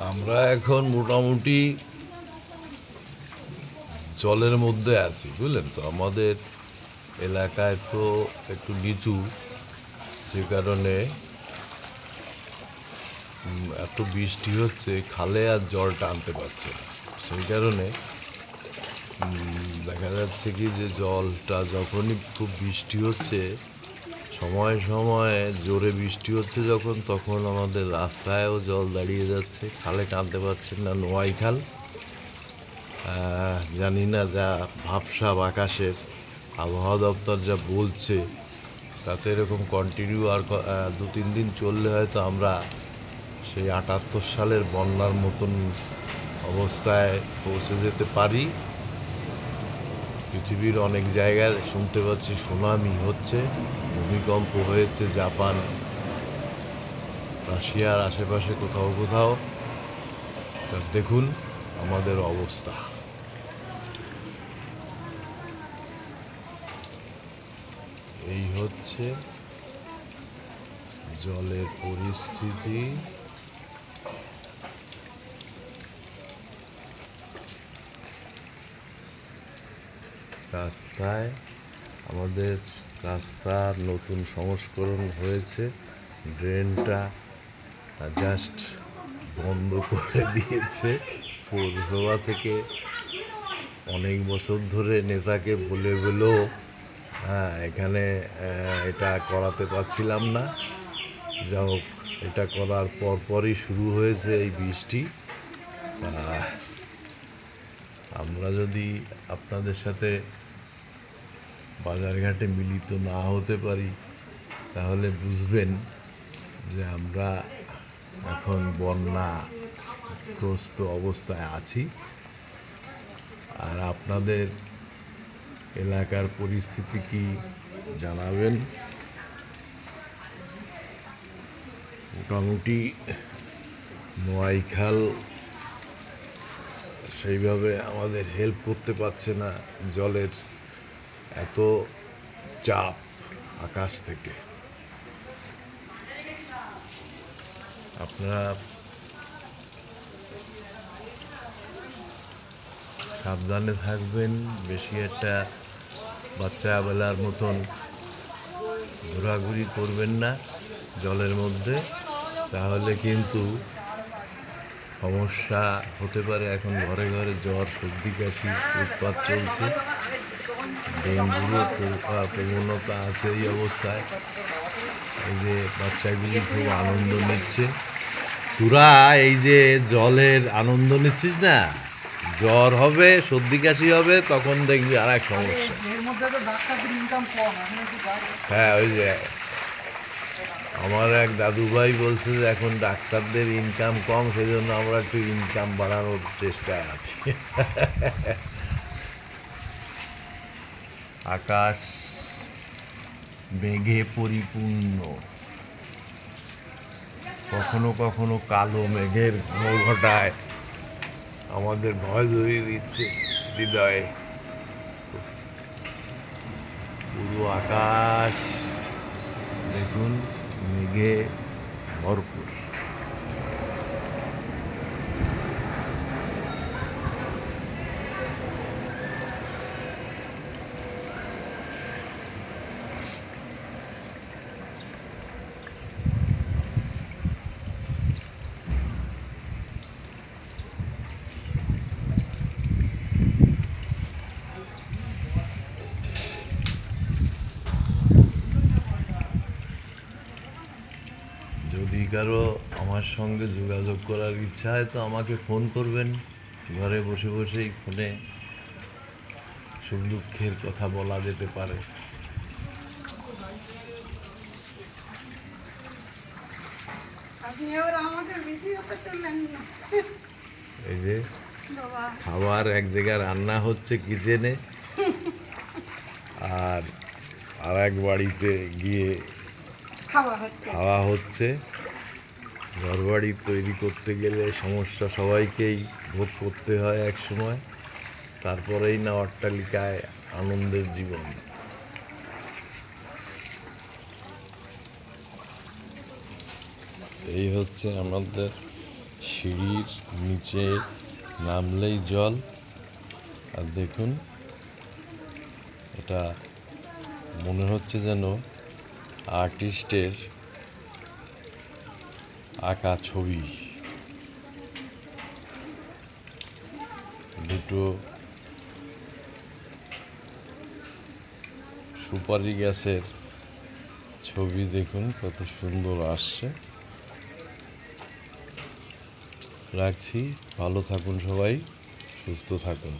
আমরা এখন মোটামুটি জলের মধ্যে আছি, বুঝলেন তো। আমাদের এলাকায় তো একটু নিচু, যে কারণে এত বৃষ্টি হচ্ছে, খালে আর জল টানতে পারছে না। সেই কারণে দেখা যাচ্ছে কি যে জলটা যখনই খুব বৃষ্টি হচ্ছে, সময়ে সময়ে জোরে বৃষ্টি হচ্ছে যখন, তখন আমাদের রাস্তায়ও জল দাঁড়িয়ে যাচ্ছে, খালে টানতে পারছেন না। নোয়াই খাল, জানি না, যা ভাবসাব আকাশের আবহাওয়া দপ্তর যা বলছে, তাতে এরকম কন্টিনিউ আর 2-3 দিন চললে হয়তো আমরা সেই 78 সালের বন্যার মতন অবস্থায় পৌঁছে যেতে পারি। পৃথিবীর অনেক জায়গায় শুনতে পাচ্ছি সুনামি হচ্ছে, ভূমিকম্প হয়েছে জাপান, রাশিয়ার আশেপাশে কোথাও কোথাও। দেখুন আমাদের অবস্থা। এই হচ্ছে জলের পরিস্থিতি। রাস্তায় আমাদের রাস্তার নতুন সংস্করণ হয়েছে, ড্রেনটা জাস্ট বন্ধ করে দিয়েছে পৌরসভা থেকে। অনেক বছর ধরে নেতাকে বলেও এখানে এটা করাতে পারছিলাম না। যা হোক, এটা করার পরপরই শুরু হয়েছে এই বৃষ্টি। আমরা যদি আপনাদের সাথে বাজারঘাটে মিলিত না হতে পারি, তাহলে বুঝবেন যে আমরা এখন বন্যাগ্রস্ত অবস্থায় আছি। আর আপনাদের এলাকার পরিস্থিতি কি জানাবেন। মোটামুটি নোয়াইখাল সেইভাবে আমাদের হেল্প করতে পারছে না, জলের এত চাপ আকাশ থেকে। আপনারা সাবধানে থাকবেন, বেশি একটা বাচ্চা বেলার মতন ঘোরাঘুরি করবেন না জলের মধ্যে, তাহলে কিন্তু সমস্যা হতে পারে। এখন ঘরে ঘরে জ্বর, সর্দি, কাশি উৎপাত চলছে, ডেঙ্গুরও প্রবণতা আছে এই অবস্থায়। এই যে বাচ্চাগুলি খুব আনন্দ নিচ্ছে। তোরা এই যে জলের আনন্দ নিচ্ছিস না, জ্বর হবে, সর্দি কাশি হবে, তখন দেখবি আর এক সমস্যা। হ্যাঁ, ওই যে আমার এক দাদু ভাই বলছে যে এখন ডাক্তারদের ইনকাম কম, সেই জন্য আমরা একটু ইনকাম বাড়ানোর চেষ্টায় আছি। আকাশ মেঘে পরিপূর্ণ, কখনো কখনো কালো মেঘের ঘটায় আমাদের ভয় ধরিয়ে দিচ্ছে হৃদয়ে। পুরো আকাশ দেখুন মেঘে ভরপুর। যদি কারো আমার সঙ্গে যোগাযোগ করার ইচ্ছা হয়, তো আমাকে ফোন করবেন। ঘরে বসে বসেই ফোনে সুখ দুঃখের কথা বলা যেতে পারে। এই যে খাবার এক জায়গায় রান্না হচ্ছে কিচেনে, আর এক বাড়িতে গিয়ে খাওয়া হচ্ছে। ঘরবাড়ি তৈরি করতে গেলে সমস্যা সবাইকেই ভোগ করতে হয় এক সময়, তারপরেই না অট্টালিকায় আনন্দের জীবন। এই হচ্ছে আমাদের সিঁড়ির নিচে নামলেই জল। আর দেখুন, এটা মনে হচ্ছে যেন আর্টিস্টের আঁকা ছবি। দুটো সুপারি গাছের ছবি দেখুন কত সুন্দর আসছে। রাখছি, ভালো থাকুন সবাই, সুস্থ থাকুন।